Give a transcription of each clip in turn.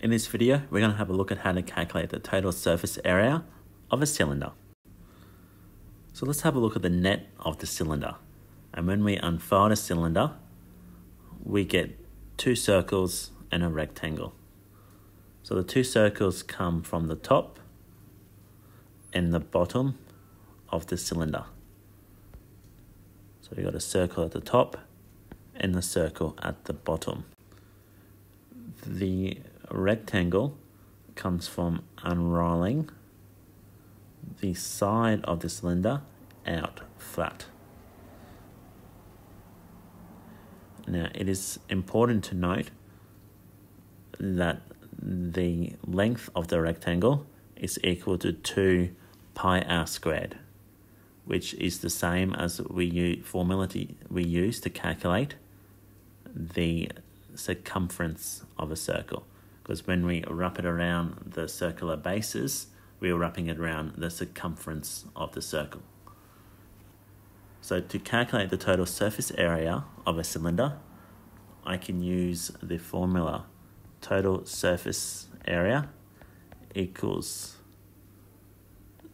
In this video, we're going to have a look at how to calculate the total surface area of a cylinder. So let's have a look at the net of the cylinder. And when we unfold a cylinder, we get two circles and a rectangle. So the two circles come from the top and the bottom of the cylinder. So we've got a circle at the top and the circle at the bottom. The rectangle comes from unrolling the side of the cylinder out flat. Now, it is important to note that the length of the rectangle is equal to 2 pi r squared, which is the same as the formula we use to calculate the circumference of a circle. Because when we wrap it around the circular bases, we are wrapping it around the circumference of the circle. So to calculate the total surface area of a cylinder, I can use the formula total surface area equals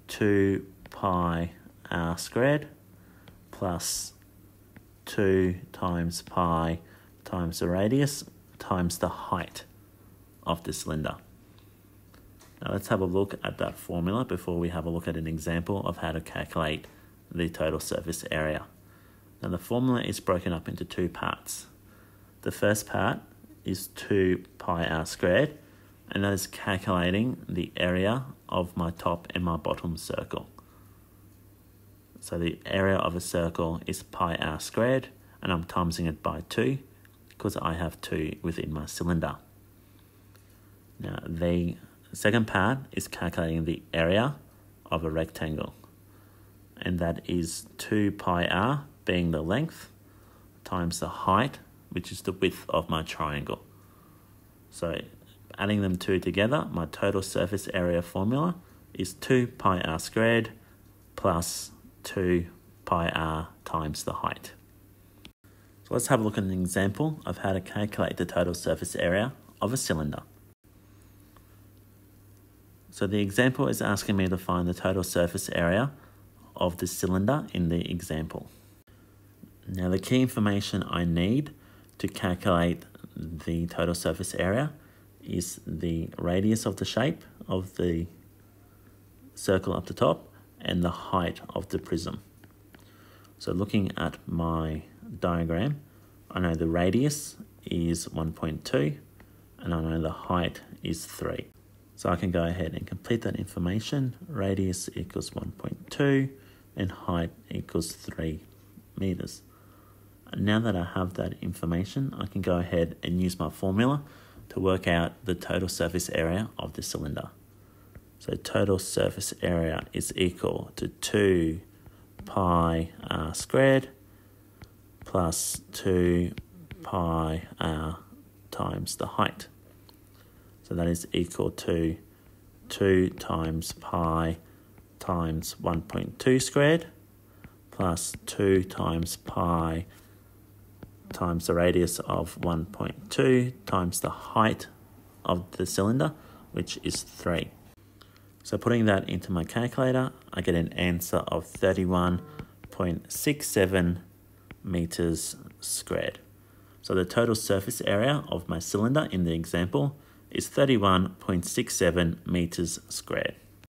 2 pi r squared plus 2 times pi times the radius times the height of the cylinder. Now let's have a look at that formula before we have a look at an example of how to calculate the total surface area. Now the formula is broken up into two parts. The first part is 2 pi r squared, and that is calculating the area of my top and my bottom circle. So the area of a circle is pi r squared, and I'm timesing it by 2 because I have 2 within my cylinder. Now the second part is calculating the area of a rectangle, and that is 2 pi r being the length times the height, which is the width of my triangle. So adding them two together, my total surface area formula is 2 pi r squared plus 2 pi r times the height. So let's have a look at an example of how to calculate the total surface area of a cylinder. So the example is asking me to find the total surface area of the cylinder in the example. Now the key information I need to calculate the total surface area is the radius of the shape of the circle up the top and the height of the prism. So looking at my diagram, I know the radius is 1.2 and I know the height is 3. So I can go ahead and complete that information. Radius equals 1.2 and height equals 3 meters. And now that I have that information, I can go ahead and use my formula to work out the total surface area of the cylinder. So total surface area is equal to 2 pi r squared plus 2 pi r times the height. So that is equal to 2 times pi times 1.2 squared plus 2 times pi times the radius of 1.2 times the height of the cylinder, which is 3. So putting that into my calculator, I get an answer of 31.67 meters squared. So the total surface area of my cylinder in the example is 31.67 meters squared.